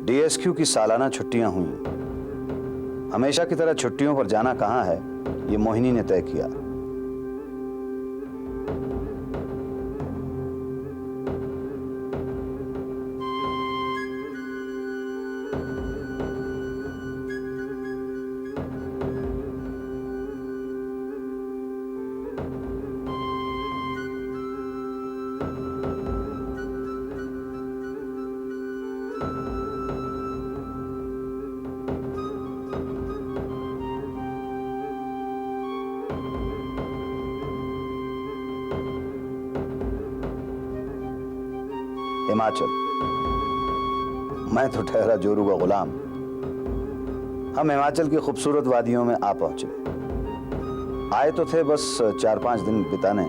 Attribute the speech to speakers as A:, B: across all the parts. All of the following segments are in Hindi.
A: डीएसक्यू की सालाना छुट्टियां हुई। हमेशा की तरह छुट्टियों पर जाना कहां है, ये मोहिनी ने तय किया। हिमाचल। मैं तो ठहरा जोरू का गुलाम। हम हिमाचल की खूबसूरत वादियों में आ पहुंचे। आए तो थे बस 4-5 दिन बिताने,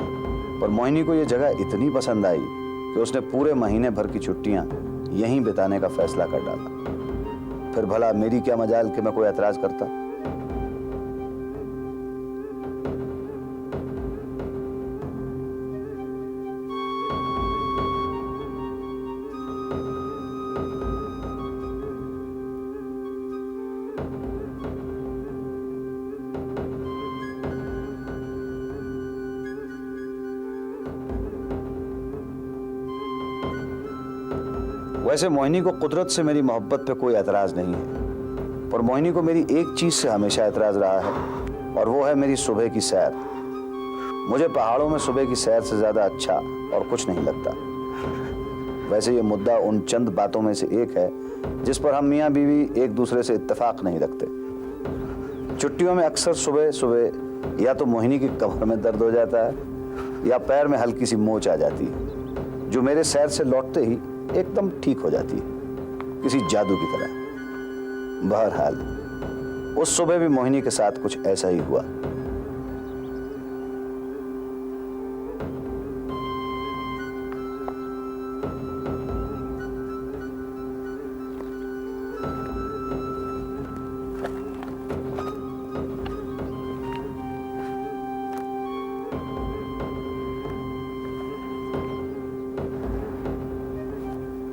A: पर मोहिनी को यह जगह इतनी पसंद आई कि उसने पूरे महीने भर की छुट्टियां यहीं बिताने का फैसला कर डाला। फिर भला मेरी क्या मजाल कि मैं कोई एतराज करता। वैसे मोहिनी को कुदरत से मेरी मोहब्बत पे कोई एतराज नहीं है, पर मोहिनी को मेरी एक चीज से हमेशा एतराज रहा है, और वो है मेरी सुबह की सैर। मुझे पहाड़ों में सुबह की सैर से ज्यादा अच्छा और कुछ नहीं लगता। वैसे ये मुद्दा उन चंद बातों में से एक है जिस पर हम मियाँ बीवी एक दूसरे से इत्तेफाक नहीं रखते। छुट्टियों में अक्सर सुबह सुबह या तो मोहिनी की कमर में दर्द हो जाता है या पैर में हल्की सी मोच आ जाती है, जो मेरे सैर से लौटते ही एकदम ठीक हो जाती है, किसी जादू की तरह। बहरहाल उस सुबह भी मोहिनी के साथ कुछ ऐसा ही हुआ।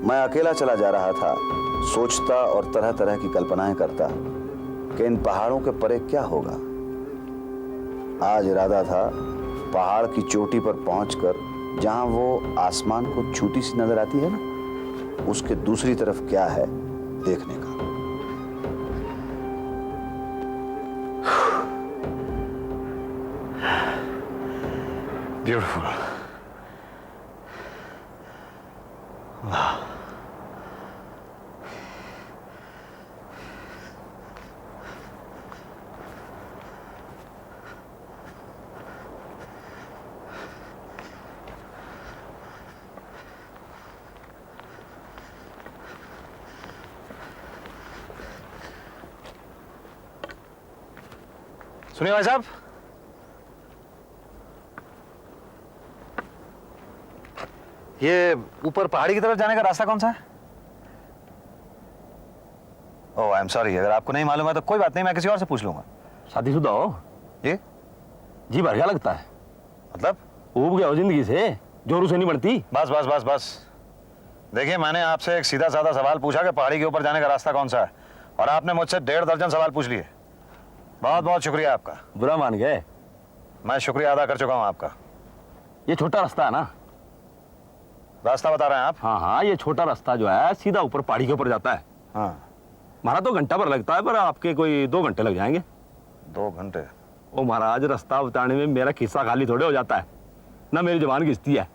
A: मैं अकेला चला जा रहा था, सोचता और तरह तरह की कल्पनाएं करता कि इन पहाड़ों के परे क्या होगा। आज इरादा था पहाड़ की चोटी पर पहुंचकर जहां वो आसमान को छूती सी नजर आती है ना, उसके दूसरी तरफ क्या है देखने का। ब्यूटीफुल। वाह।
B: सुनिए भाई साहब, ये ऊपर पहाड़ी की तरफ जाने का रास्ता कौन सा है? ओह आई एम सॉरी, अगर आपको नहीं मालूम है तो कोई बात नहीं, मैं किसी और से पूछ लूंगा।
C: शादीशुदा हो?
B: जी
C: जी भर क्या लगता है?
B: मतलब
C: ऊब गया हो जिंदगी से, जोरू से नहीं बढ़ती।
B: बस बस बस बस, देखिए मैंने आपसे एक सीधा साधा सवाल पूछा कि पहाड़ी के ऊपर जाने का रास्ता कौन सा है, और आपने मुझसे 1.5 दर्जन सवाल पूछ लिए। बहुत बहुत शुक्रिया आपका।
C: बुरा मान गए?
B: मैं शुक्रिया अदा कर चुका हूँ आपका।
C: ये छोटा रास्ता है ना?
B: रास्ता बता रहे हैं आप?
C: हाँ हाँ, ये छोटा रास्ता जो है सीधा ऊपर पहाड़ी के ऊपर जाता है।
B: हाँ।
C: हमारा तो घंटा भर लगता है, पर आपके कोई 2 घंटे लग जाएंगे।
B: 2 घंटे?
C: ओ महाराज, रास्ता बताने में मेरा खिस्सा खाली थोड़े हो जाता है ना, मेरी जबान घिसती है।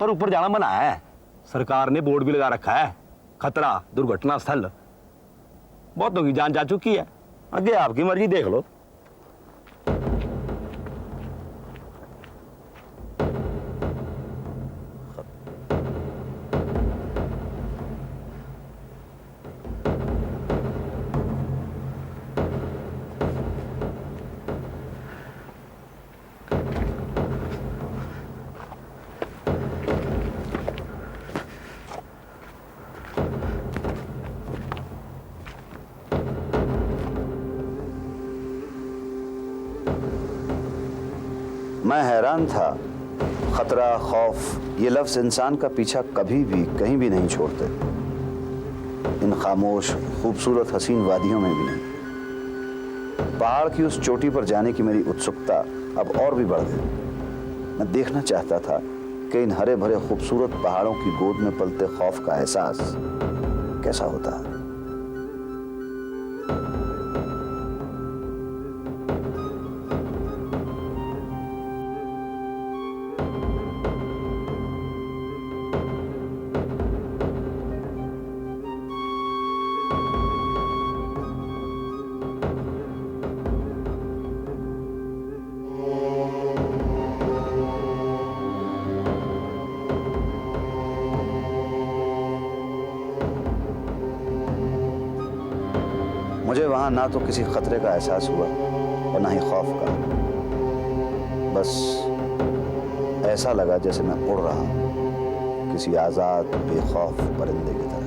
C: पर ऊपर जाना मना है, सरकार ने बोर्ड भी लगा रखा है, खतरा दुर्घटना स्थल। बहुतों की जान जा चुकी है, आगे आपकी मर्जी, देख लो।
A: मैं हैरान था। खतरा, खौफ, ये लफ्ज इंसान का पीछा कभी भी कहीं भी नहीं छोड़ते। इन खामोश खूबसूरत हसीन वादियों में भी नहीं। पहाड़ की उस चोटी पर जाने की मेरी उत्सुकता अब और भी बढ़ गई। मैं देखना चाहता था कि इन हरे भरे खूबसूरत पहाड़ों की गोद में पलते खौफ का एहसास कैसा होता है। मुझे वहां ना तो किसी खतरे का एहसास हुआ और ना ही खौफ का। बस ऐसा लगा जैसे मैं उड़ रहा हूं किसी आजाद बेखौफ परिंदे की तरह।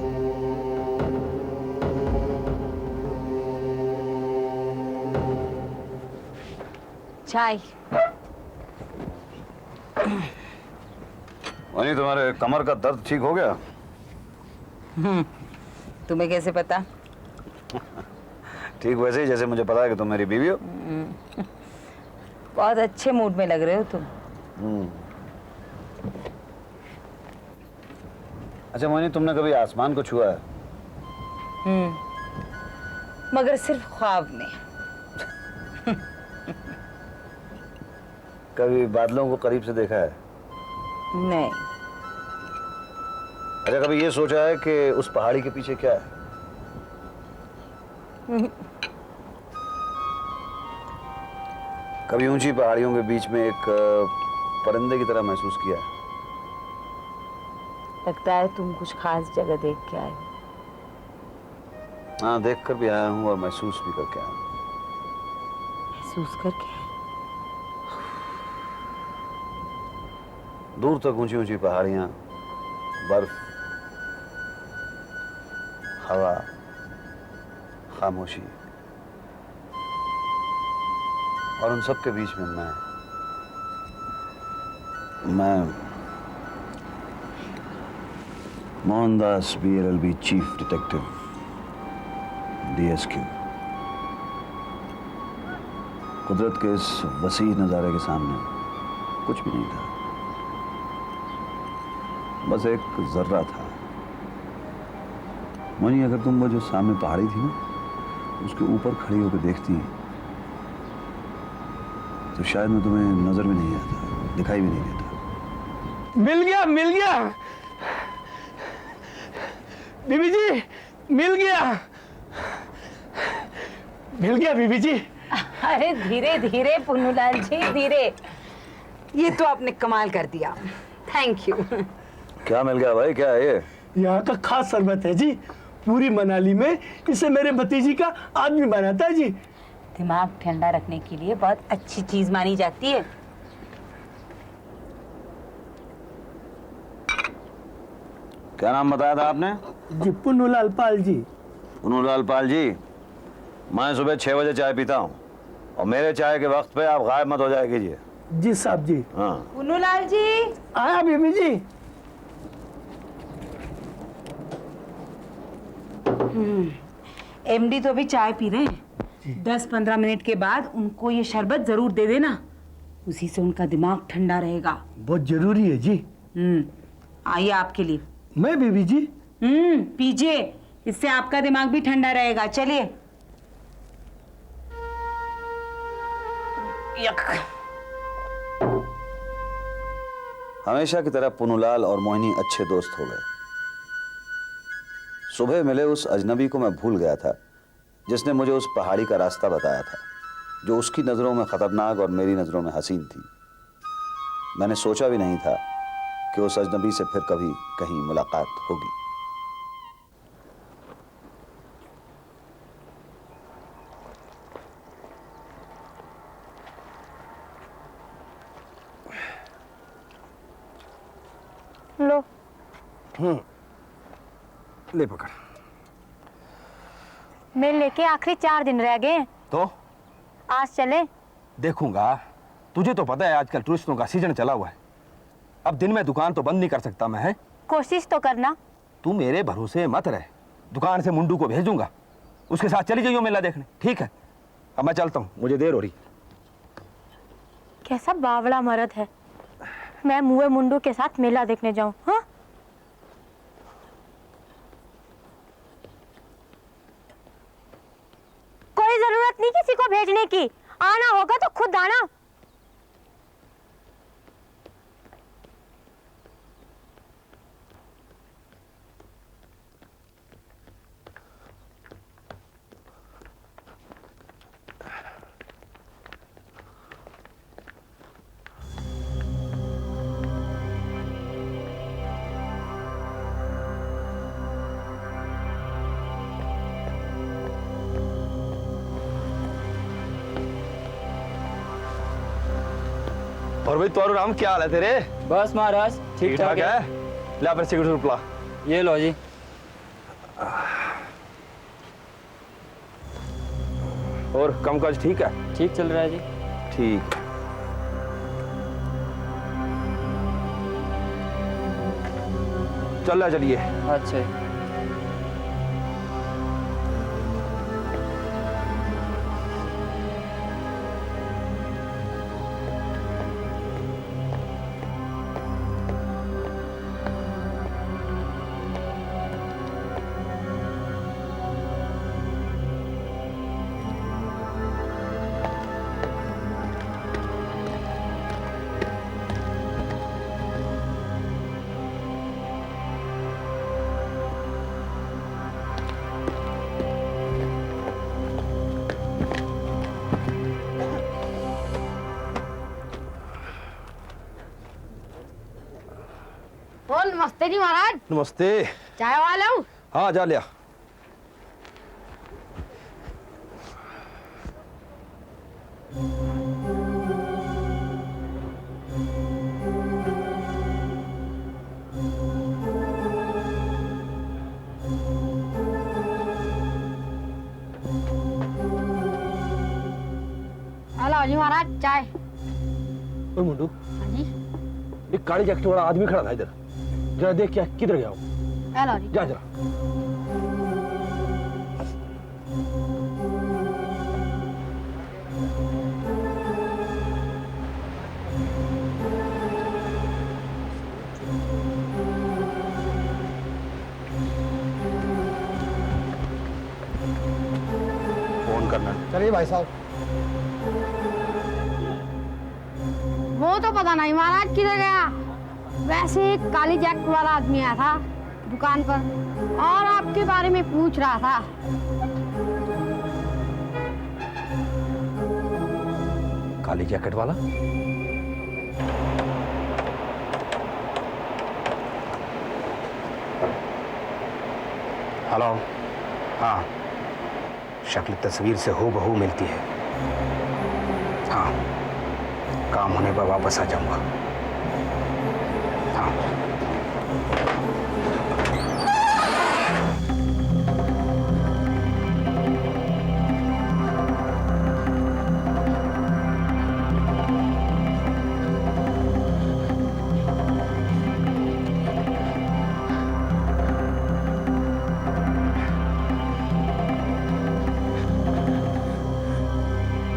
D: चाय।
B: वही तुम्हारे कमर का दर्द ठीक हो गया?
D: तुम्हें कैसे पता?
B: ठीक वैसे ही जैसे मुझे पता है कि तुम मेरी बीवी हो।
D: बहुत अच्छे मूड में लग रहे हो तुम।
A: अच्छा मोहिनी, तुमने कभी आसमान को छुआ है?
D: मगर सिर्फ ख्वाब में।
A: कभी बादलों को करीब से देखा है?
D: नहीं।
A: अच्छा, कभी ये सोचा है कि उस पहाड़ी के पीछे क्या है? कभी ऊंची पहाड़ियों के बीच में एक परिंदे की तरह महसूस किया है?
D: लगता है तुम कुछ खास जगह देख के आए हो।
A: हाँ, देख कर भी आया हूँ और महसूस भी करके आया हूँ।
D: महसूस करके आए?
A: दूर तक ऊंची ऊंची पहाड़ियां, बर्फ, हवा, खामोशी, और उन सब के बीच में मैं Mohandas BLLB chief detective DSQ कुदरत के इस वसी नज़ारे के सामने कुछ भी नहीं था। बस एक जर्रा था। मोहिनी, अगर तुम वो जो सामने पहाड़ी थी ना, उसके ऊपर खड़ी होकर देखती तो शायद मैं तुम्हें नजर भी नहीं आता, दिखाई भी नहीं देता।
E: मिल गया बीबी जी, मिल गया बीबी जी।
D: अरे धीरे धीरे पुन्नूलाल जी, धीरे। ये तो आपने कमाल कर दिया। Thank you.
A: क्या मिल गया भाई? क्या है ये?
E: यहाँ का खास शरबत है जी। पूरी मनाली में इसे मेरे भतीजी का आदमी बनाता है जी।
D: दिमाग ठंडा रखने के लिए बहुत अच्छी चीज मानी जाती है।
A: क्या नाम बताया था आपने?
E: जी, पुन्नूलाल पाल जी।
A: पुन्नूलाल पाल जी, मैं सुबह 6 बजे चाय पीता हूँ और मेरे चाय के वक्त पे आप गायब मत हो जाया कीजिए।
E: जी साहब जी।
A: हाँ।
D: पुन्नूलाल जी।
E: आया बीबी जी।
D: MD तो अभी चाय पी रहे हैं। 10-15 मिनट के बाद उनको ये शरबत जरूर दे देना, उसी से उनका दिमाग ठंडा रहेगा।
E: बहुत जरूरी है जी।
D: आइए आपके लिए।
E: मैं बीबी जी?
D: पीजिए, इससे आपका दिमाग भी ठंडा रहेगा। चलिए।
A: हमेशा की तरह पुन्नूलाल और मोहिनी अच्छे दोस्त हो गए। सुबह मिले उस अजनबी को मैं भूल गया था जिसने मुझे उस पहाड़ी का रास्ता बताया था, जो उसकी नज़रों में खतरनाक और मेरी नज़रों में हसीन थी। मैंने सोचा भी नहीं था कि उस अजनबी से फिर कभी कहीं मुलाकात होगी।
D: लो।
C: ले पकड़।
F: मेरे लेके आखिरी 4 दिन रह गए।
C: तो
F: आज चले?
C: देखूंगा। तुझे तो पता है आजकल टूरिस्टों का सीजन चला हुआ है। अब दिन में दुकान तो बंद नहीं कर सकता मैं, है?
F: कोशिश तो करना।
C: तू मेरे भरोसे मत रह। दुकान से मुंडू को भेजूंगा, उसके साथ चली जाइयो मेला देखने, ठीक है? अब मैं चलता हूँ, मुझे देर हो रही।
F: कैसा बावड़ा मर्द है, मैं मुए मुंडू के साथ मेला देखने जाऊं? हाँ, कोई जरूरत नहीं किसी को भेजने की, आना होगा तो खुद आना।
C: और भाई तोरू राम, क्या हाल है तेरे?
G: बस महाराज ठीक ठाक है।
C: ले अपने सिगरेट रुपला।
G: ये लो जी।
C: और कामकाज ठीक है?
G: ठीक चल रहा है जी।
C: ठीक है। चल चलिए।
G: अच्छा।
H: बोल नमस्ते जी महाराज।
C: नमस्ते।
H: चाय वाला हूँ।
C: हाँ जा लिया।
H: हेलो जी महाराज चाय।
C: ओए मुंडू,
H: हाँ जी।
C: एक काली जैकेट वाला आदमी खड़ा था इधर, जरा देख क्या किधर गया वो?
H: हेलो जी।
C: जा जरा। फोन करना।
E: चलिए भाई साहब।
H: वो तो पता नहीं महाराज किधर गया। वैसे एक काली जैकेट वाला आदमी आया था दुकान पर और आपके बारे में पूछ रहा था।
C: काली जैकेट वाला? हेलो। हाँ, शक्ल तस्वीर से हूबहू मिलती है। हाँ, काम होने पर वापस आ जाऊंगा। हाँ।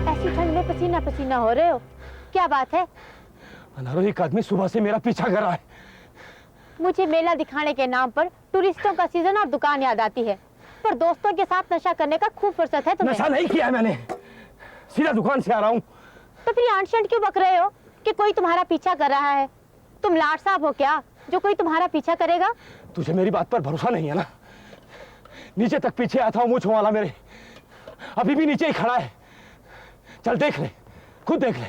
F: ऐसी ठंड में पसीना पसीना हो रहे हो, क्या बात है?
C: अनारो, एक आदमी सुबह से मेरा पीछा कर रहा है।
F: मुझे मेला दिखाने के नाम पर टूरिस्टों का सीजन और दुकान याद आती है, पर दोस्तों के साथ नशा करने का खूब फुर्सत है तुम्हें।
C: नशा नहीं किया है मैंने, सीधा दुकान से आ रहा हूँ।
F: तो फिर आंट शंट क्यों बक रहे हो कि कोई तुम्हारा पीछा कर रहा है? तुम लाट साहब हो क्या जो कोई तुम्हारा पीछा करेगा?
C: तुझे मेरी बात पर भरोसा नहीं है ना? नीचे तक पीछे आया था वो मूंछ वाला मेरे, अभी भी नीचे ही खड़ा है। चल देख ले, खुद देख ले।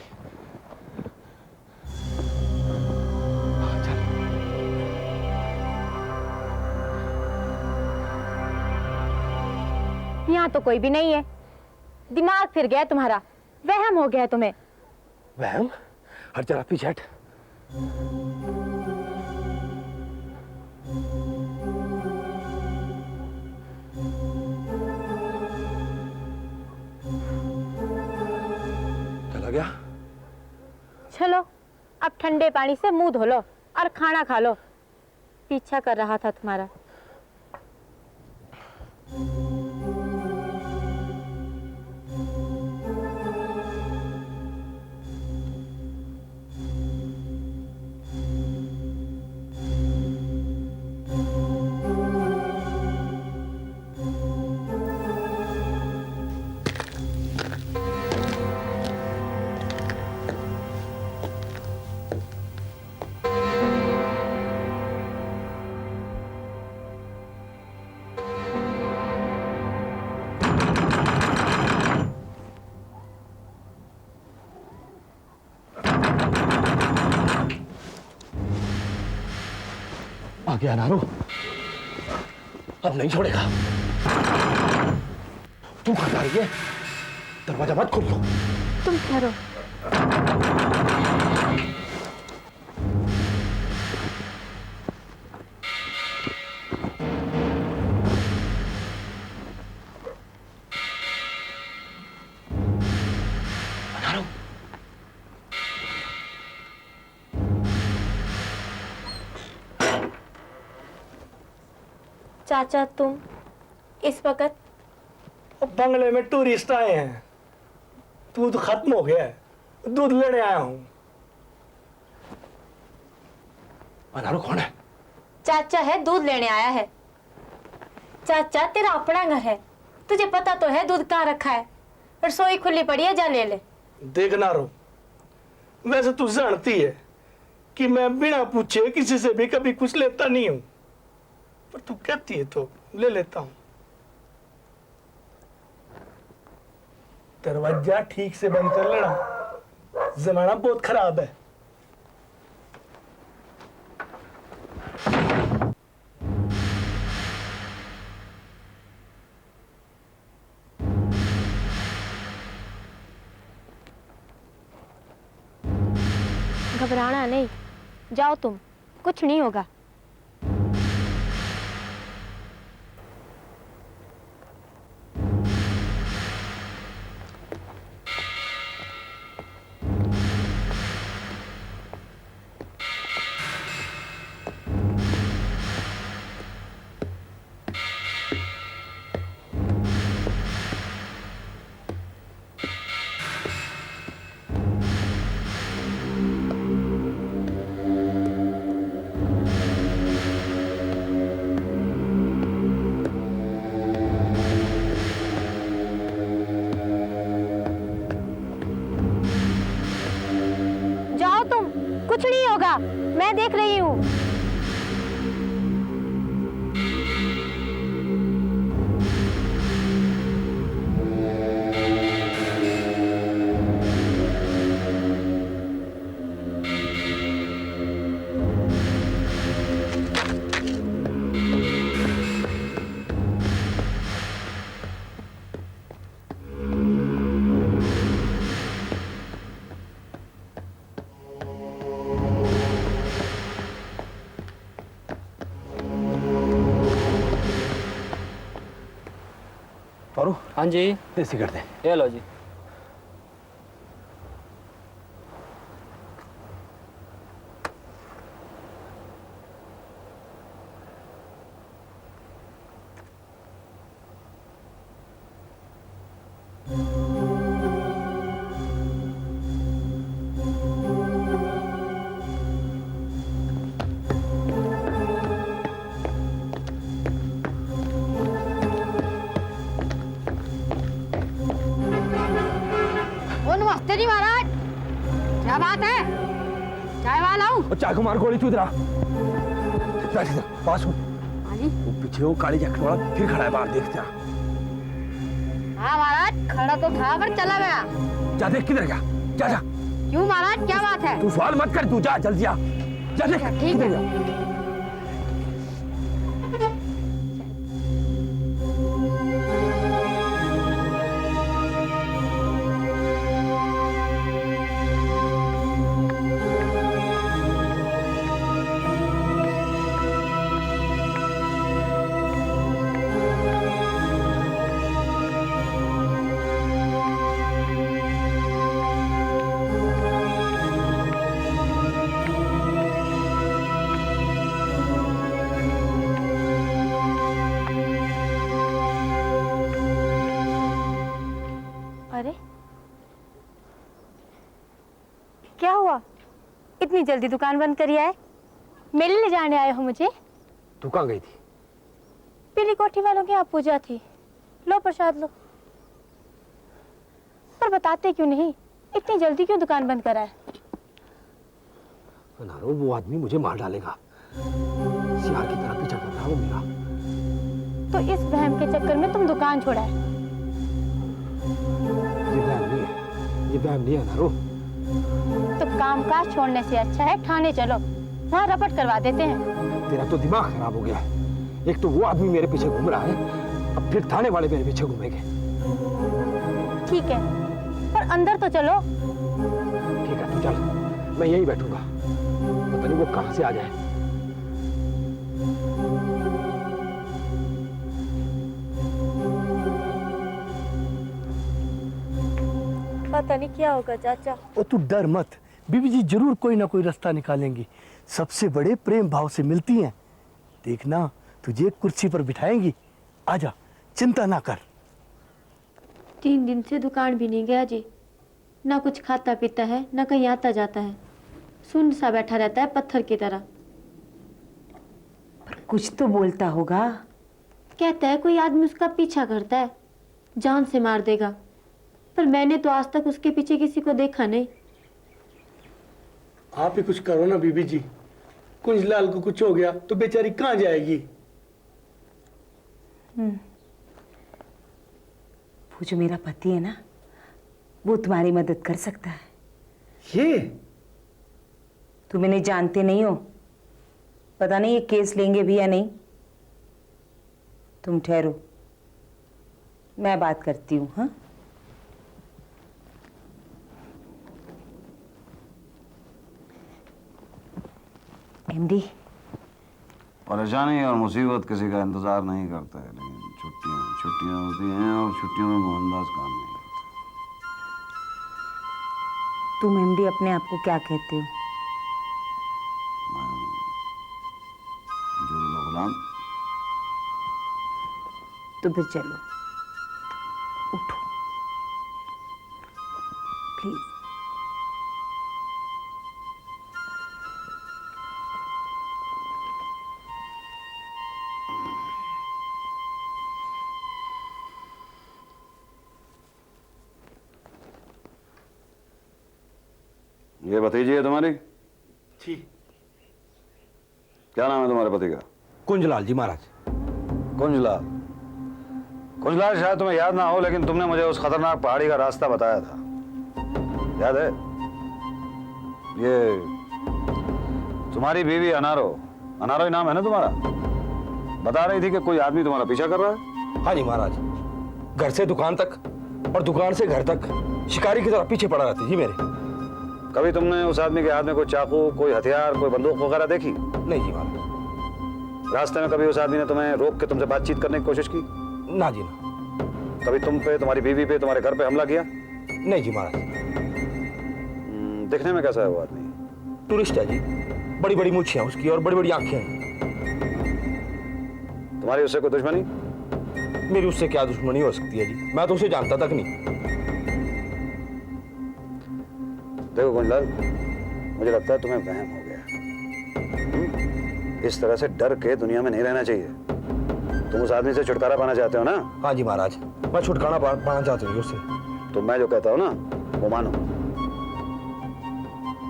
F: यहाँ तो कोई भी नहीं है। दिमाग फिर गया तुम्हारा, वहम हो गया तुम्हें।
C: वहम? हर जरा पीछे हट। चला गया?
F: चलो अब ठंडे पानी से मुंह धो लो और खाना खा लो। पीछा कर रहा था तुम्हारा।
C: आ गया नारू, अब नहीं छोड़ेगा। तू कहाँ जा रही है? दरवाजा मत खोलो।
F: तुम ठहरो। चाचा तुम इस वक्त?
E: बंगले में टूरिस्ट आए हैं, दूध खत्म हो गया है, दूध लेने आया हूँ।
C: अनारू कौन है?
F: चाचा है, दूध लेने आया है। चाचा तेरा अपना घर है, तुझे पता तो है दूध कहाँ रखा है। रसोई खुली पड़ी है, जा ले ले।
E: देख नारो, वैसे तू जानती है कि मैं बिना पूछे किसी से भी कभी कुछ लेता नहीं हूँ, पर तू कहती है तो ले लेता हूँ। दरवाजा ठीक से बंद कर लेना, जमाना बहुत खराब है।
F: घबराना नहीं, जाओ तुम, कुछ नहीं होगा। कुछ नहीं होगा, मैं देख रही हूँ।
G: हाँ जी,
C: देसी कर दे।
G: ये लो जी।
H: नमस्ते जी महाराज, क्या बात है? चाय वाला हूँ।
C: और चाय को मार गोली तू इधर आ। बात सुन, वो पीछे वो काली जैकेट वाला फिर खड़ा है बाहर, देख जा।
H: हाँ महाराज, खड़ा तो था पर चला गया।
C: जा देख किधर गया, जा जा।
H: क्यों महाराज, क्या बात है?
C: तू सवाल मत कर, तू जा जल्दी आ, जा देख
H: ठीक
C: किधर
H: है।
C: गया।
F: अरे क्या हुआ, इतनी जल्दी दुकान बंद करी है? मेले ले जाने आए हो मुझे?
C: तू कहाँ गई थी?
F: पीली कोठी वालों की यहाँ पूजा थी, लो प्रसाद लो। पर बताते क्यों नहीं, इतनी जल्दी क्यों दुकान बंद करा है?
C: नारो, वो आदमी मुझे मार डालेगा, सियार की तरह पीछा कर रहा है वो मेरा।
F: तो इस वहम के चक्कर में तुम दुकान छोड़ा है?
C: ये वहम नहीं है नारो।
F: तो कामकाज छोड़ने से अच्छा है थाने चलो, वहाँ रपट करवा देते हैं।
C: तेरा तो दिमाग खराब हो गया है। एक तो वो आदमी मेरे पीछे घूम रहा है, अब फिर थाने वाले मेरे पीछे घूमेंगे।
F: ठीक है, पर अंदर तो चलो।
C: ठीक है, तू चल, मैं यही बैठूंगा, पता नहीं वो कहां से आ जाए।
F: पता नहीं क्या होगा चाचा।
E: ओ तू डर मत, बीबी जी जरूर कोई ना कोई रास्ता निकालेंगी। सबसे बड़े प्रेम भाव से मिलती हैं। देखना तुझे कुर्सी पर बिठाएंगी। आजा, चिंता ना कर।
F: 3 दिन से दुकान भी नहीं गया जी, ना कुछ खाता पीता है, ना कहीं आता जाता है, सुन सा बैठा रहता है पत्थर की तरह।
D: पर कुछ तो बोलता होगा।
F: कहता है कोई आदमी उसका पीछा करता है, जान से मार देगा, पर मैंने तो आज तक उसके पीछे किसी को देखा नहीं।
E: आप ही कुछ करो ना बीबी जी, कुंजलाल को कुछ हो गया तो बेचारी कहाँ जाएगी।
D: वो जो मेरा पति है ना, वो तुम्हारी मदद कर सकता है।
E: ये
D: तुम इन्हें जानते नहीं हो, पता नहीं ये केस लेंगे भी या नहीं। तुम ठहरो, मैं बात करती हूँ। हाँ, एमडी,
A: परेशानी और मुसीबत किसी का इंतजार नहीं करता है, लेकिन छुट्टियां होती हैं और छुट्टियों में मोहनदास काम नहीं करता।
D: तुम एमडी अपने आप को क्या कहते हो?
A: जुर्म का गुलाम।
D: तो फिर चलो, उठो प्लीज।
A: ये भतीजी है तुम्हारी?
E: जी।
A: क्या नाम है तुम्हारे पति का?
C: कुंजलाल जी महाराज।
A: कुंजलाल। कुंजलाल शायद तुम्हें याद ना हो, लेकिन तुमने मुझे उस खतरनाक पहाड़ी का रास्ता बताया था, याद है? ये तुम्हारी बीवी अनारो, अनारो ही नाम है ना तुम्हारा? बता रही थी कि कोई आदमी तुम्हारा पीछा कर रहा है।
C: हाँ जी महाराज, घर से दुकान तक और दुकान से घर तक शिकारी की तरह पीछे पड़ा रहती जी मेरे।
A: कभी तुमने उस आदमी के हाथ में कोई चाकू, कोई हथियार, कोई बंदूक वगैरह देखी?
C: नहीं जी महाराज।
A: रास्ते में कभी उस आदमी ने तुम्हें रोक के तुमसे बातचीत करने की कोशिश की?
C: ना जी ना।
A: कभी तुम पे, तुम्हारी बीवी पे, तुम्हारे घर पे हमला किया?
C: नहीं जी महाराज।
A: दिखने में कैसा है वो आदमी?
C: टूरिस्ट है जी, बड़ी बड़ी मूछियां उसकी और बड़ी बड़ी आंखें हैं।
A: तुम्हारी उससे कोई दुश्मनी?
C: मेरी उससे क्या दुश्मनी हो सकती है जी, मैं तो उसे जानता तक नहीं।
A: देखो कुंजलाल, मुझे लगता है तुम्हें वहम हो गया। इस तरह से डर के दुनिया में नहीं रहना चाहिए। तुम उस आदमी से छुटकारा पाना चाहते हो ना?
C: हाँ जी महाराज, मैं छुटकारा पाना चाहती हूँ उससे।
A: तो मैं जो कहता हूँ ना, वो मानो।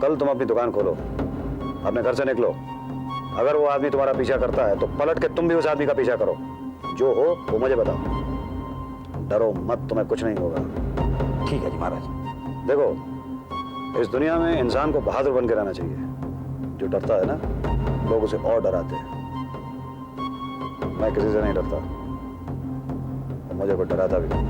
A: कल तुम अपनी दुकान खोलो, अपने घर से निकलो। अगर वो आदमी तुम्हारा पीछा करता है तो पलट के तुम भी उस आदमी का पीछा करो। जो हो वो मुझे बताओ। डरो मत, तुम्हें कुछ नहीं होगा।
C: ठीक है जी महाराज।
A: देखो, इस दुनिया में इंसान को बहादुर बन के रहना चाहिए। जो डरता है ना, लोग उसे और डराते हैं। मैं किसी से नहीं डरता और मुझे कोई डराता भी नहीं।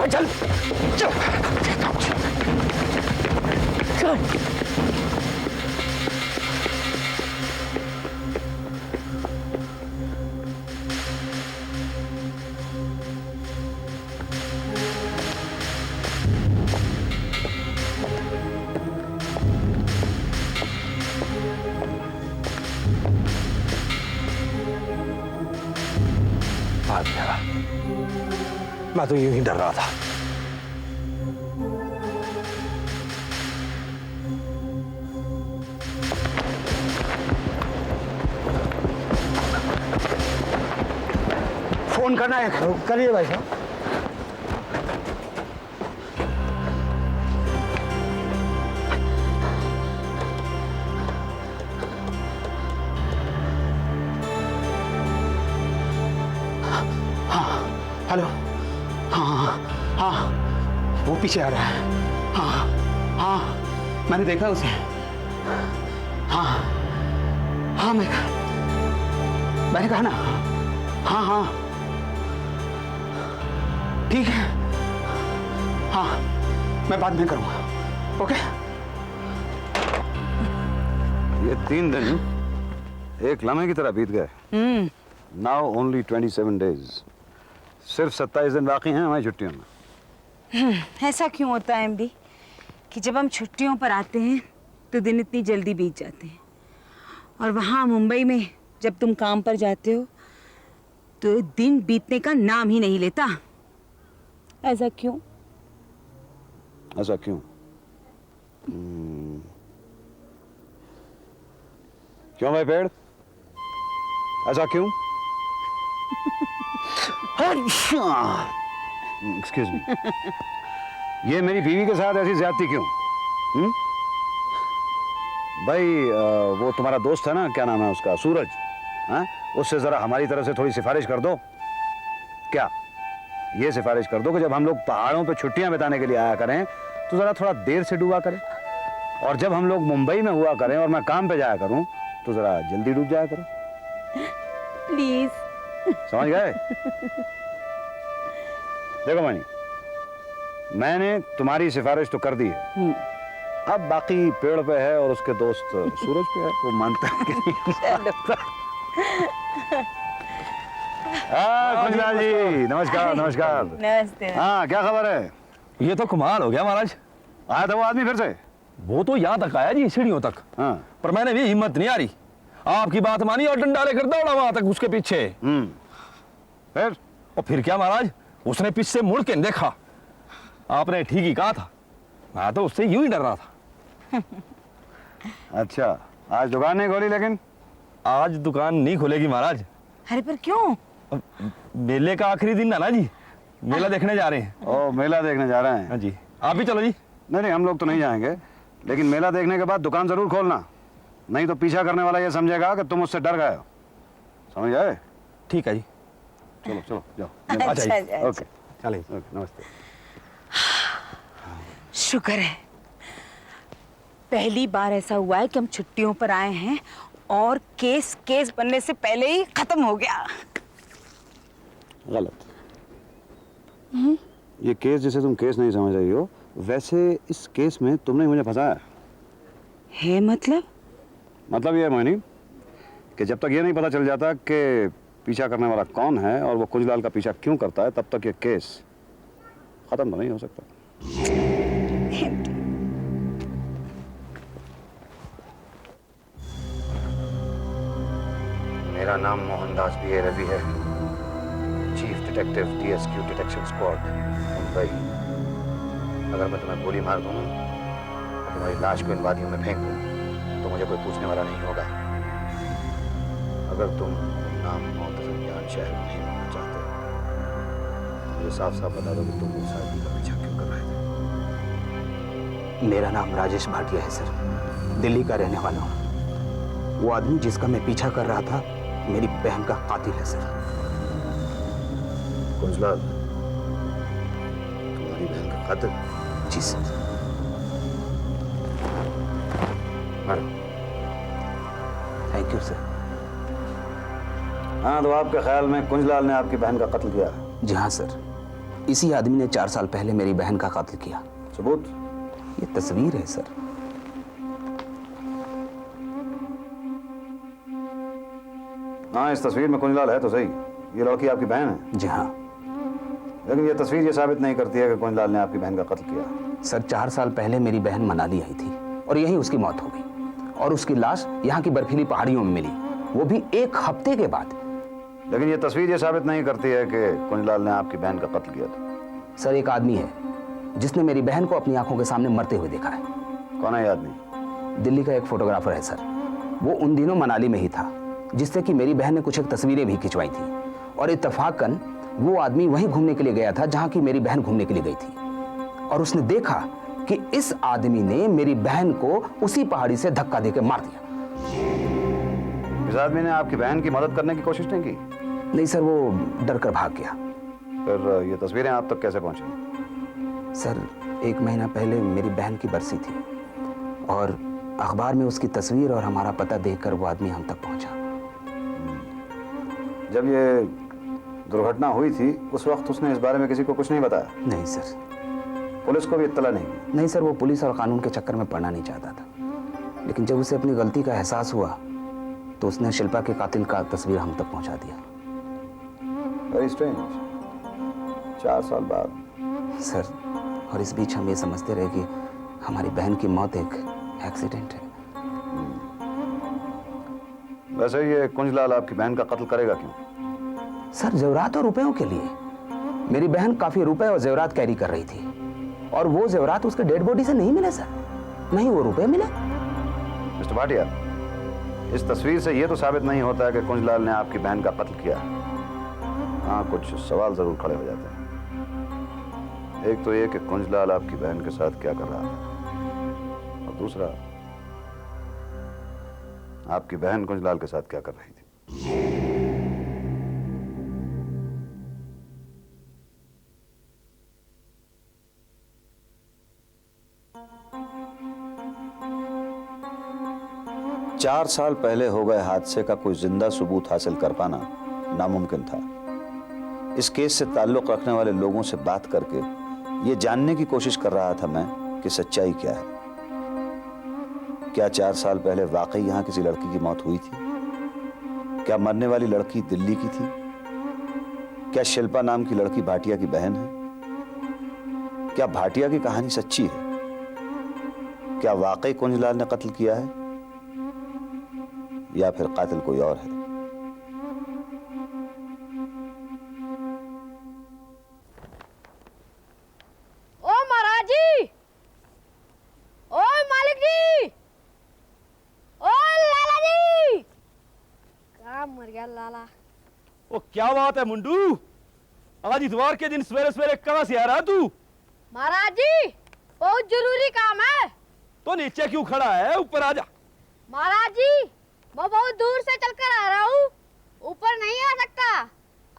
C: चल चल चल। भाग गया। मैं तो यूं ही डर रहा था। फोन करना है।
E: करिए भाई साहब।
C: हेलो। हाँ हाँ हाँ वो पीछे आ रहा है। हाँ हाँ मैंने देखा उसे। हाँ हाँ मैंने कहा ना। हाँ हाँ ठीक है। हाँ मैं बाद में करूँगा। ओके।
A: ये 3 दिन एक लम्हे की तरह बीत गए। Now only 27 days. सिर्फ 27 दिन बाकी हैं हमारी छुट्टियों में।
D: ऐसा क्यों होता है एमडी कि जब हम छुट्टियों पर आते हैं तो दिन इतनी जल्दी बीत जाते हैं, और वहाँ मुंबई में जब तुम काम पर जाते हो तो दिन बीतने का नाम ही नहीं लेता। ऐसा क्यों?
A: ऐसा क्यों? क्यों भाई पेड़? ऐसा क्यों? Excuse me. ये मेरी बीवी के साथ ऐसी ज्यादती क्यों? भाई वो तुम्हारा दोस्त है ना, क्या नाम है उसका, सूरज, हाँ? उससे जरा हमारी तरफ से थोड़ी सिफारिश कर दो। क्या ये सिफारिश कर दो कि जब हम लोग पहाड़ों पे छुट्टियां बिताने के लिए आया करें तो जरा थोड़ा देर से डूबा करें, और जब हम लोग मुंबई में हुआ करें और मैं काम पे जाया करूं तो जरा जल्दी डूब जाया करो।
D: प्लीज।
A: समझ गए? देखो मानी, मैंने तुम्हारी सिफारिश तो कर दी है, अब बाकी पेड़ पे है और उसके दोस्त सूरज पे है, वो मानता है कि नहीं। कुंजलाल जी नमस्कार। नमस्कार।
D: नमस्ते।
A: हाँ क्या खबर है?
C: ये तो कमाल हो गया महाराज।
A: आया था वो आदमी फिर से?
C: वो तो यहाँ तक आया जी, सीढ़ियों तक।
A: हाँ।
C: पर मैंने भी हिम्मत नहीं आ रही, आपकी बात मानी और डंडा लेकर दौड़ा वहां तक उसके पीछे।
A: फिर?
C: और फिर क्या महाराज, उसने पीछे मुड़ के देखा। आपने ठीक ही कहा था, मैं तो उससे यूं ही डर रहा था।
A: अच्छा, आज दुकान नहीं खोली? लेकिन
C: आज दुकान नहीं खुलेगी महाराज।
D: अरे पर क्यों?
C: मेले का आखिरी दिन है ना जी, मेला देखने जा रहे हैं।
A: ओ मेला देखने जा रहे हैं?
C: हाँ जी। आप भी चलो जी।
A: नहीं हम लोग तो नहीं जाएंगे, लेकिन मेला देखने के बाद दुकान जरूर खोलना, नहीं तो पीछा करने वाला ये समझेगा कि तुम उससे डर गए हो। समझ आए?
C: ठीक है जी।
A: चलो चलो जाओ।
D: अच्छा।
A: ओके
C: चलें।
A: ओके नमस्ते।
D: शुक्र है, पहली बार ऐसा हुआ है कि हम छुट्टियों पर आए हैं और केस बनने से पहले ही खत्म हो गया।
A: गलत। ये केस जिसे तुम केस नहीं समझ रही हो, वैसे इस केस में तुमने मुझे फंसाया
D: है। मतलब
A: ये है मोहिनी कि जब तक ये नहीं पता चल जाता कि पीछा करने वाला कौन है और वो कुंजलाल का पीछा क्यों करता है, तब तक ये केस खत्म तो नहीं हो सकता। मेरा नाम मोहनदास B.A. रवि है, chief detective TSQ detection squad Mumbai. अगर मैं तुम्हें गोली मार दूं और तुम्हारी लाश को इन वादियों में फेंक दूं तो मुझे कोई पूछने वाला नहीं होगा। अगर तुम नाम मोहतज़म जान शहर में नहीं रहना चाहते तो मुझे साफ साफ बता दो कि तुम उस आदमी का पीछा क्यों कर रहे थे।
I: मेरा नाम राजेश भाटिया है सर, दिल्ली का रहने वाला हूँ। वो आदमी जिसका मैं पीछा कर रहा था मेरी बहन का कातिल है सर।
A: कुंजलाल तुम्हारी बहन का कातिल?
I: जी सर। Thank you sir.
A: हाँ तो आपके ख्याल में कुंजलाल ने आपकी बहन का कत्ल किया?
I: जी हाँ सर। इसी आदमी ने 4 साल पहले मेरी बहन का कत्ल किया।
A: सबूत?
I: ये तस्वीर है सर।
A: हाँ, इस तस्वीर में कुंजलाल है तो सही। ये लड़की आपकी बहन है?
I: जी हाँ।
A: लेकिन ये तस्वीर ये साबित नहीं करती है कि कुंजलाल ने आपकी बहन का कत्ल किया।
I: सर 4 साल पहले मेरी बहन मनाली आई थी और यहीं उसकी मौत हो गई और उसकी लाश यहाँ की बर्फीली पहाड़ियों में मिली, वो भी 1 हफ्ते के बाद।
A: लेकिन ये तस्वीर ये साबित नहीं करती है कि कुंजलाल ने आपकी बहन का कत्ल किया था।
I: सर एक आदमी है जिसने मेरी बहन को अपनी आंखों के सामने मरते हुए देखा है।
A: कौन है ये आदमी?
I: दिल्ली का एक फोटोग्राफर है सर। वो उन दिनों मनाली में ही था जिससे कि मेरी बहन ने कुछ एक तस्वीरें भी खिंचवाई थी और इत्तेफाकन वो आदमी वहीं घूमने के लिए गया था जहां की मेरी बहन घूमने के लिए गई थी और उसने देखा कि इस आदमी ने मेरी बहन को उसी पहाड़ी से धक्का देकर मार दिया।
A: इस आदमी ने आपकी बहन की मदद करने की कोशिश नहीं की?
I: नहीं सर, वो डर कर भाग गया।
A: फिर ये तस्वीरें आप तक कैसे पहुंची?
I: सर 1 महीना पहले मेरी बहन की बरसी थी और अखबार में उसकी तस्वीर और हमारा पता देखकर वो आदमी हम तक पहुंचा।
A: जब ये दुर्घटना हुई थी उस वक्त उसने इस बारे में किसी को कुछ नहीं बताया?
I: नहीं सर।
A: पुलिस को भी इत्तला नहीं की?
I: नहीं सर, वो पुलिस और कानून के चक्कर में पड़ना नहीं चाहता था, लेकिन जब उसे अपनी गलती का एहसास हुआ तो उसने शिल्पा के कातिल का तस्वीर हम तक पहुंचा दिया।
A: Very strange. 4 साल बाद।
I: सर और इस बीच हम ये समझते रहे कि हमारी बहन की मौत एक एक्सीडेंट है।
A: वैसे ये कुंजलाल आपकी बहन का कत्ल करेगा क्यों?
I: सर जेवरात और रुपयों के लिए। मेरी बहन काफी रुपए और जेवरात कैरी कर रही थी और वो जेवरात उसके डेड बॉडी से नहीं मिले सर, नहीं वो रुपए मिले।
A: मिस्टर भाटिया, इस तस्वीर से ये तो साबित नहीं होता है कि कुंजलाल ने आपकी बहन का कत्ल किया। हाँ, कुछ सवाल जरूर खड़े हो जाते हैं। एक तो ये कि कुंजलाल आपकी बहन के साथ क्या कर रहा था और दूसरा आपकी बहन कुंजलाल के साथ क्या कर रही थी। चार साल पहले हो गए हादसे का कोई जिंदा सबूत हासिल कर पाना नामुमकिन था। इस केस से ताल्लुक रखने वाले लोगों से बात करके ये जानने की कोशिश कर रहा था मैं कि सच्चाई क्या है। क्या 4 साल पहले वाकई यहां किसी लड़की की मौत हुई थी? क्या मरने वाली लड़की दिल्ली की थी? क्या शिल्पा नाम की लड़की भाटिया की बहन है? क्या भाटिया की कहानी सच्ची है? क्या वाकई कुंजलाल ने कत्ल किया है या फिर कातिल कोई और है?
H: ओ महाराज जी, ओ मालिक जी, ओ लाला जी। कहाँ मर गया लाला?
C: वो क्या बात है मुंडू, आज इतवार के दिन सवेरे सवेरे कहाँ से आ रहा तू?
H: महाराज जी बहुत जरूरी काम है।
C: तो नीचे क्यों खड़ा है, ऊपर आ जा।
H: महाराज जी मैं बहुत दूर से चलकर आ रहा हूँ, ऊपर नहीं आ सकता,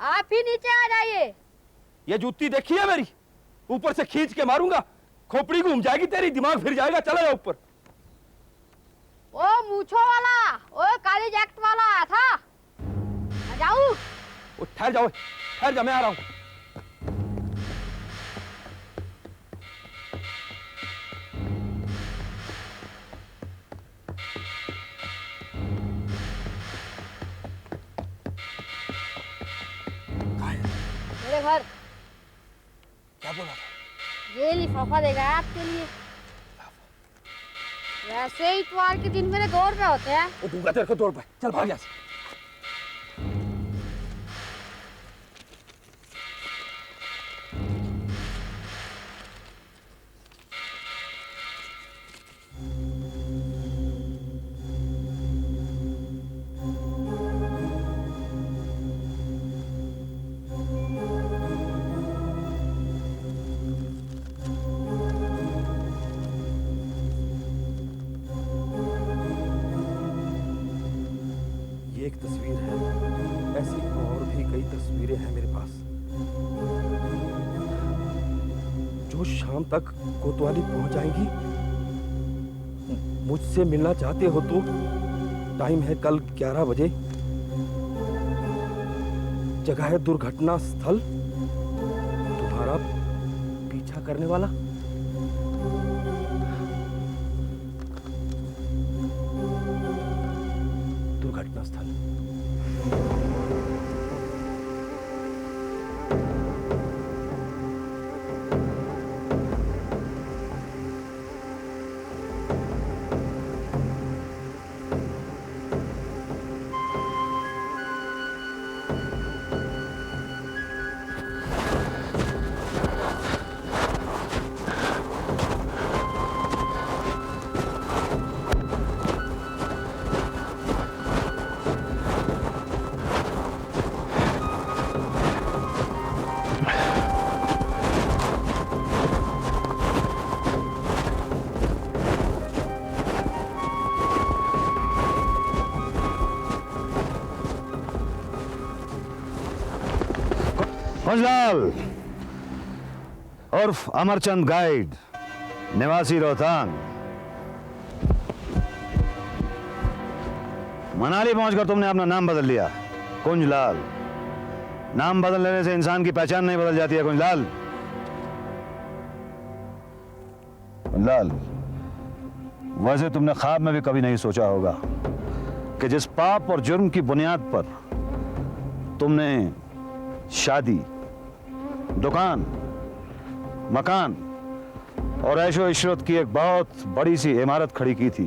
H: आप ही नीचे आ जाइए।
C: ये जूती देखी है मेरी, ऊपर से खींच के मारूंगा, खोपड़ी घूम जाएगी तेरी, दिमाग फिर जाएगा। चला जा ऊपर।
H: ओ मूछो वाला, ओ काली जैकेट वाला आया था, आ जाऊं?
C: वो ठहर जाओ, ठहर जा, मैं आ रहा हूँ।
H: मेरे घर।
C: क्या बोला था?
H: ये लिफाफा देगा आपके लिए। वैसे इतवार के दिन मेरे दौर पे होते हैं।
C: वो दूंगा तेरे को दौड़ पे, चल भाग यहाँ से। एक तस्वीर है, ऐसी और भी कई तस्वीरें हैं मेरे पास जो शाम तक कोतवाली पहुंच जाएंगी। मुझसे मिलना चाहते हो तो टाइम है कल 11 बजे, जगह है दुर्घटना स्थल, तुम्हारा तुम्हारा पीछा करने वाला? दुर्घटना स्थल।
B: कुंजलाल उर्फ अमरचंद गाइड, निवासी रोहतांग, मनाली पहुंचकर तुमने अपना नाम बदल लिया कुंजलाल। नाम बदल लेने से इंसान की पहचान नहीं बदल जाती है कुंजलाल। कुंजलाल, वैसे तुमने ख्वाब में भी कभी नहीं सोचा होगा कि जिस पाप और जुर्म की बुनियाद पर तुमने शादी, दुकान, मकान और ऐशो इशरत की एक बहुत बड़ी सी इमारत खड़ी की थी,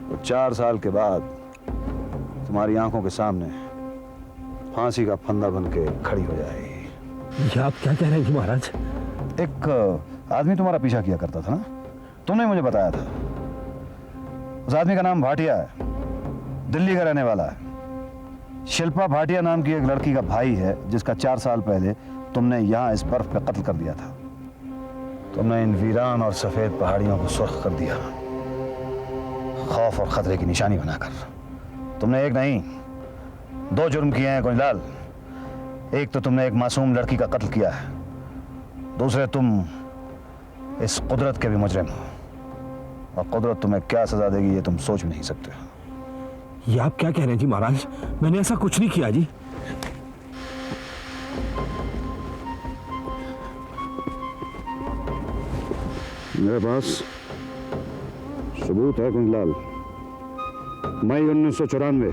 B: तो 4 साल के बाद तुम्हारी आंखों के सामने फांसी का फंदा बन के खड़ी हो जाएगी।
C: ये आप क्या कह रहे हैं जी महाराज?
B: एक आदमी तुम्हारा पीछा किया करता था ना, तुमने मुझे बताया था। उस आदमी का नाम भाटिया है, दिल्ली का रहने वाला है। शिल्पा भाटिया नाम की एक लड़की का भाई है जिसका 4 साल पहले तुमने यहां इस बर्फ पे कत्ल कर दिया था। तुमने इन वीरान और सफेद पहाड़ियों को सुर्ख कर दिया, खौफ और खतरे की निशानी बनाकर। तुमने एक नहीं 2 जुर्म किए हैं कुंजलाल। एक तो तुमने एक मासूम लड़की का कत्ल किया है, दूसरे तुम इस कुदरत के भी मुजरिम हो, और कुदरत तुम्हें क्या सजा देगी ये तुम सोच भी नहीं सकते।
C: ये आप क्या कह रहे हैं जी महाराज? मैंने ऐसा कुछ नहीं किया जी।
B: मेरे पास सबूत है कुंजलाल। मई 1994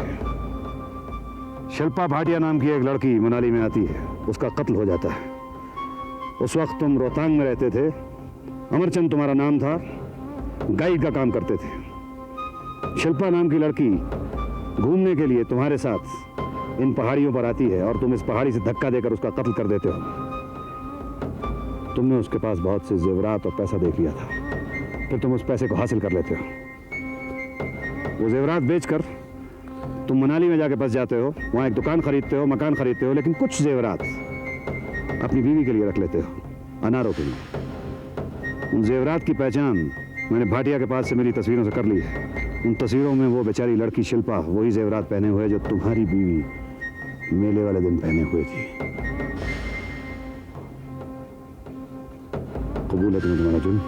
B: शिल्पा भाटिया नाम की एक लड़की मनाली में आती है, उसका कत्ल हो जाता है। उस वक्त तुम रोहतांग में रहते थे, अमरचंद तुम्हारा नाम था, गाइड का काम करते थे। शिल्पा नाम की लड़की घूमने के लिए तुम्हारे साथ इन पहाड़ियों पर आती है और तुम इस पहाड़ी से धक्का देकर उसका कत्ल कर देते हो। तुमने उसके पास बहुत से जेवरात और पैसा देख लिया था, फिर तुम उस पैसे को हासिल कर लेते हो। वो जेवरात बेचकर तुम मनाली में जाके बस जाते हो, वहाँ एक दुकान खरीदते हो, मकान खरीदते हो, लेकिन कुछ जेवरात अपनी बीवी के लिए रख लेते हो, अनारों के लिए। उन जेवरात की पहचान मैंने भाटिया के पास से मेरी तस्वीरों से कर ली है। उन तस्वीरों में वो बेचारी लड़की शिल्पा वही जेवरात पहने हुए जो तुम्हारी बीवी मेले वाले दिन पहने हुए थी। कबूल है तुम्हें तुम्हारा जुर्म?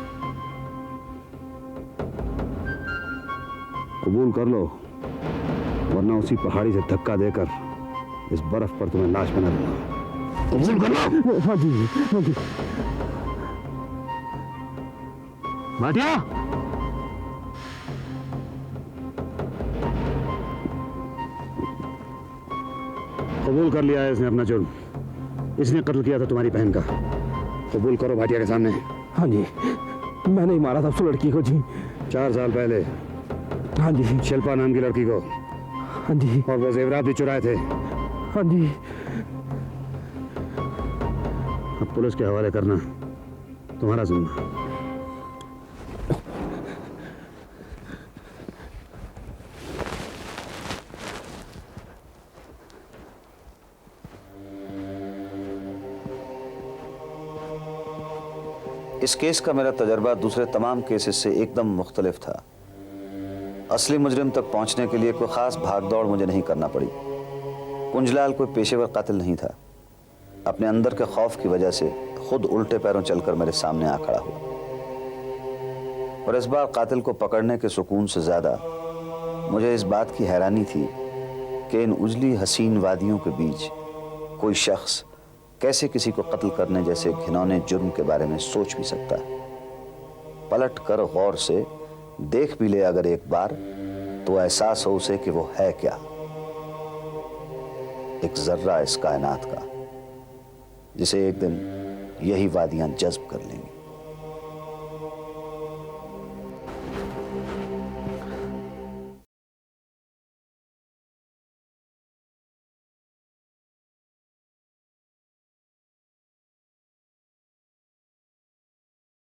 B: कबूल कर लो, वरना उसी पहाड़ी से धक्का देकर इस बर्फ पर तुम्हें लाश बना दूंगा। कबूल कर लो।
C: हाँ जी, हाँ जी।
B: भाटिया, कबूल कर लिया है इसने अपना जुर्म। इसने कत्ल किया था तुम्हारी बहन का। कबूल करो भाटिया के सामने।
C: हाँ जी, मैंने ही मारा था उस लड़की को जी।
B: 4 साल पहले।
C: हाँ जी।
B: शिल्पा नाम की लड़की को।
C: हाँ जी।
B: और वो जेवरात भी चुराए थे।
C: हाँ जी।
B: अब पुलिस के हवाले करना तुम्हारा जिम्मा।
A: इस केस का मेरा तजर्बा दूसरे तमाम केसेस से एकदम मुख्तलिफ था। असली मुजरिम तक पहुंचने के लिए कोई ख़ास भागदौड़ मुझे नहीं करना पड़ी। कुंजलाल कोई पेशेवर कातिल नहीं था। अपने अंदर के खौफ की वजह से खुद उल्टे पैरों चलकर मेरे सामने आ खड़ा हुआ। और इस बार कातिल को पकड़ने के सुकून से ज़्यादा मुझे इस बात की हैरानी थी कि इन उजली हसीन वादियों के बीच कोई शख्स कैसे किसी को कत्ल करने जैसे घिनौने जुर्म के बारे में सोच भी सकता है? पलट कर गौर से देख भी ले अगर एक बार, तो एहसास हो उसे कि वो है क्या, एक जर्रा इस कायनात का, जिसे एक दिन यही वादियां जज्ब कर लेंगी।